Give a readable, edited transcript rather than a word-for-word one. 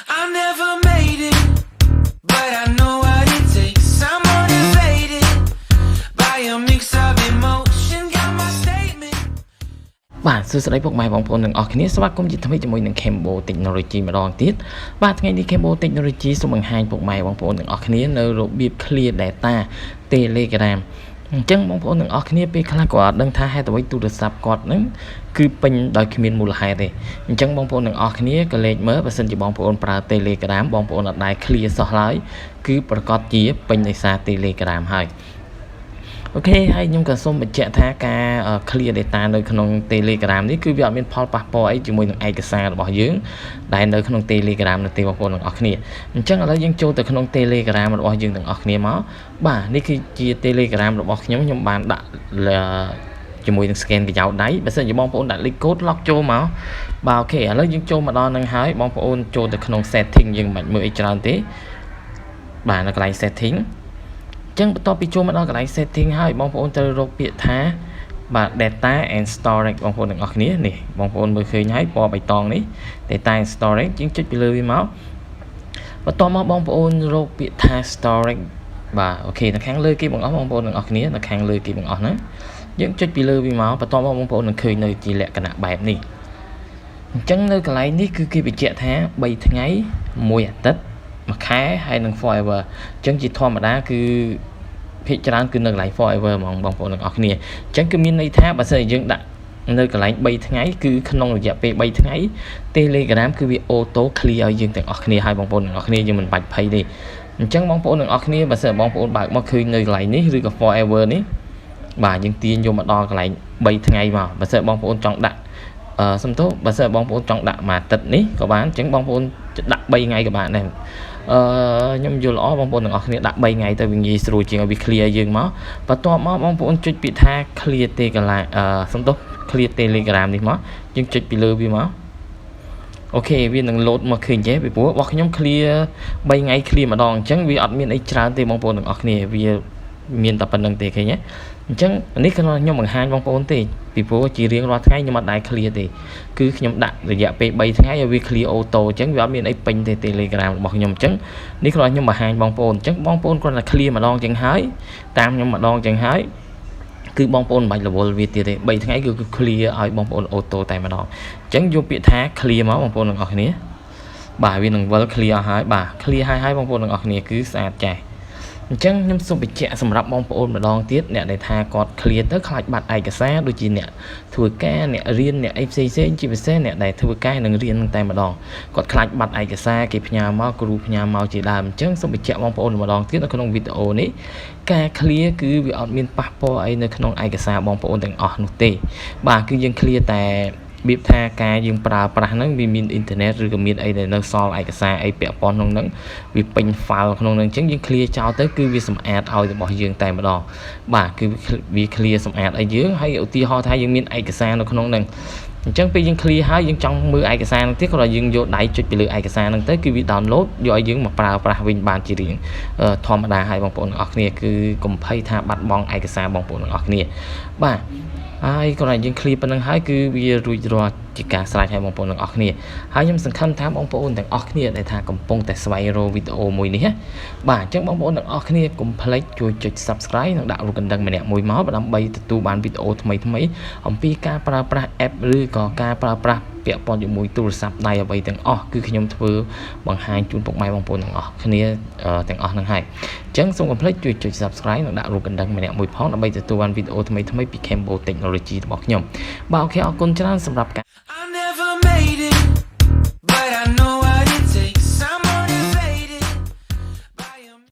I never made it, but I know what it takes. I'm motivated by a mix of emotion. Got my statement. បាទសួស្តីពុកម៉ែបងប្អូនទាំងអស់គ្នាស្វាគមន៍ជាថ្មីជាមួយនឹង Cambo Technology ម្ដងទៀតបាទថ្ងៃនេះ Cambo Technology សូមបង្ហាញពុកម៉ែបងប្អូនទាំងអស់គ្នានៅរបៀប clear data Telegram អញ្ចឹងបងប្អូនទាំងអស់គ្នាពេលខ្លះក៏អត់ដឹងថាហេតុអ្វីទូរស័ព្ទគាត់នឹងគឺពេញដោយគ្មានមូលហេតុទេអញ្ចឹងបងប្អូនទាំងអស់គ្នាក៏លេខមើលបើសិនជាបងប្អូនប្រើ Telegram បងប្អូនអត់ដែល clear សោះឡើយគឺប្រកាសជាពេញដោយសារ Telegram ហើយអូខេហើយខ្ញុំក៏សូមបញ្ជាក់ថាការ clear data នៅក្នុង Telegram នេះគឺវាអត់មានផលប៉ះពាល់អីជាមួយនឹងឯកសាររបស់យើងដែលនៅក្នុង Telegram នោះទេបងប្អូនទាំងអស់គ្នាអញ្ចឹងឥឡូវយើងចូលទៅក្នុង Telegram របស់យើងទាំងអស់គ្នាមកបាទនេះគឺជា Telegram របស់ខ្ញុំបានដាក់ជាមួយនឹង scan កញ្ចក់ដៃបើសិនជាបងប្អូនដាក់លេខកូដ lock ចូលមកបាទអូខេឥឡូវយើងចូលមកដល់នឹងហើយបងប្អូនចូលទៅក្នុង setting យើងមិនមើលអីច្រើនទេបាទនៅកន្លែង settingចឹងបន្ទាប់ពីចូលមកដល់កន្លែង setting ហើយបងប្អូនត្រូវរកពាក្យថាបាទ data and storage បងប្អូនទាំងអស់គ្នានេះបងប្អូនមើលឃើញហើយពណ៌បៃតងនេះ data and storage យើងចុចពីលើវាមកបន្ទាប់មកបងប្អូនរកពាក្យថា storage បាទអូខេនៅខាងលើគេបងប្អូនទាំងអស់គ្នានៅខាងលើគេបងប្អូនណាយើងចុចពីលើវាមកបន្ទាប់មកបងប្អូននឹងឃើញនៅជាលក្ខណៈបែបនេះអញ្ចឹងនៅកន្លែងនេះគឺគេបញ្ជាក់ថា3ថ្ងៃ1អាទិត្យមួយខែហើយនឹង forever អញ្ចឹងជាធម្មតាគឺភាគច្រើនគឺនៅកន្លែង forever ហ្មងបងប្អូនទាំងអស់គ្នាអញ្ចឹងគឺមានន័យថាបើសិនជាយើងដាក់នៅកន្លែង3ថ្ងៃគឺក្នុងរយៈពេល3ថ្ងៃ Telegram គឺវា auto clear ឲ្យយើងទាំងអស់គ្នាហើយបងប្អូនទាំងអស់គ្នាយើងមិនបាច់ភ័យទេអញ្ចឹងបងប្អូនទាំងអស់គ្នាបើសិនបងប្អូនបើកមកឃើញនៅកន្លែងនេះឬក៏ forever នេះបាទយើងទាញយកមកដល់កន្លែង3ថ្ងៃមកបើសិនបងប្អូនចង់ដាក់សំទោសបើសិនបងប្អូនចង់ដាក់មួយអាទិត្យនេះក៏បានអញ្ចឹងបងប្អូនដាក់3ថ្ងៃក៏បានដែរខ្ញុំយល់ល្អបងប្អូនទាំងអស់គ្នាដាក់3ថ្ងៃទៅវាងាយស្រួលជាងឲ្យវា clear យើងមកបន្ទាប់មកបងប្អូនចុចពាក្យថា clear Telegram សំទោស clear Telegram នេះមកយើងចុចពីលើវាមកអូខេវានឹង load មកឃើញទេពីព្រោះរបស់ខ្ញុំ clear 3ថ្ងៃ clear ម្ដងអញ្ចឹងវាអត់មានអីច្រើនទេបងប្អូនទាំងអស់គ្នាវាមានតែប៉ុណ្្នឹងទេឃើញទេអញ្ចឹងនេះខ្ញុំបង្ហាញបងប្អូនទេពីព្រោះជារៀងរាល់ថ្ងៃខ្ញុំអត់ដែរ clear ទេគឺខ្ញុំដាក់រយៈពេល3ថ្ងៃឲ្យវា clear auto អញ្ចឹងវាអត់មានអីពេញទេ Telegram របស់ខ្ញុំអញ្ចឹងនេះខ្ញុំបង្ហាញបងប្អូនអញ្ចឹងបងប្អូនគ្រាន់តែ clear ម្ដងអញ្ចឹងហើយតាមខ្ញុំម្ដងអញ្ចឹងហើយគឺបងប្អូនមិនបាច់រវល់វាទៀតទេ3ថ្ងៃគឺ clear ឲ្យបងប្អូន auto តែម្ដងអញ្ចឹងយកពាក្យថា clear មកបងប្អូនទាំងអស់គ្នាបាទវានឹងវិល clear ហើយបាទ clear ហើយបងប្អូនទាំងអស់គ្នាគឺស្អាតចាស់អញ្ចឹងខ្ញុំសូមបញ្ជាក់សម្រាប់បងប្អូនម្ដងទៀតអ្នកដែលថាគាត់ clear ទៅខ្លាចបាត់ឯកសារដូចជាអ្នកធ្វើការអ្នករៀនអ្នកអីផ្សេងជាពិសេសអ្នកដែលធ្វើការនឹងរៀនតែម្ដងគាត់ខ្លាចបាត់ឯកសារគេផ្ញើមកគ្រូផ្ញើមកជាដើមអញ្ចឹងសូមបញ្ជាក់បងប្អូនម្ដងទៀតនៅក្នុងវីដេអូនេះការ clear គឺវាអត់មានប៉ះពាល់អីនៅក្នុងឯកសារបងប្អូនទាំងអស់នោះទេបាទគឺយើង clear តែរបៀបថាការយើងប្រើប្រាស់ហ្នឹងវាមានអ៊ីនធឺណិតឬក៏មានអីដែលនៅសល់ឯកសារអីពាក់ព័ន្ធក្នុងហ្នឹងវាពេញ file ក្នុងហ្នឹងអញ្ចឹងយើង clear ចោលទៅគឺវាសម្អាតឲ្យរបស់យើងតែម្ដងបាទគឺវា clear សម្អាតឲ្យយើងហើយឧទាហរណ៍ថាយើងមានឯកសារនៅក្នុងហ្នឹងអញ្ចឹងពេលយើង clear ហើយយើងចង់មើលឯកសារហ្នឹងទៀតគ្រាន់តែយើងយកដៃចុចពីលើឯកសារហ្នឹងទៅគឺវា download យកឲ្យយើងមកប្រើប្រាស់វិញបានជារៀងធម្មតាហើយបងប្អូនទាំងអស់គ្នាគឺកុំភ័យថាបាត់បង់ឯកសារបងប្អូនទាំងអស់គ្នាបាទហើយគ្រាន់តែយើង clear ប៉ុណ្្នឹងហើយគឺវារួចរាល់ជាការស្រេចឲ្យបងប្អូនទាំងអស់គ្នាហើយខ្ញុំសង្ឃឹមថាបងប្អូនទាំងអស់គ្នាដែលថាកំពុងតែស្វែងរកវីដេអូមួយនេះបាទអញ្ចឹងបងប្អូនទាំងអស់គ្នាកុំភ្លេចជួយចុច Subscribe និងដាក់រូបកណ្ដឹងម្នាក់មួយមកដើម្បីទទួលបានវីដេអូថ្មីអំពីការប្រើប្រាស់ app ឬក៏ការប្រើប្រាស់ពាក់ព័ន្ធជាមួយទូរស័ព្ទដៃអ្វីទាំងអស់គឺខ្ញុំធ្វើបង្ហាញជូនពុកម៉ែបងប្អូនទាំងអស់គ្នាទាំងអស់ហ្នឹងហើយអញ្ចឹងសូមកុំភ្លេចជួយចុច Subscribe និងដាក់រូបកណ្ដឹងម្នាក់មួយផងដើម្បីទទួលបានវីដេអូថ្មីពី Cambo Technology របស់ខ្ញុំបាទអូខេអរគុណច្រើនសម្រាប់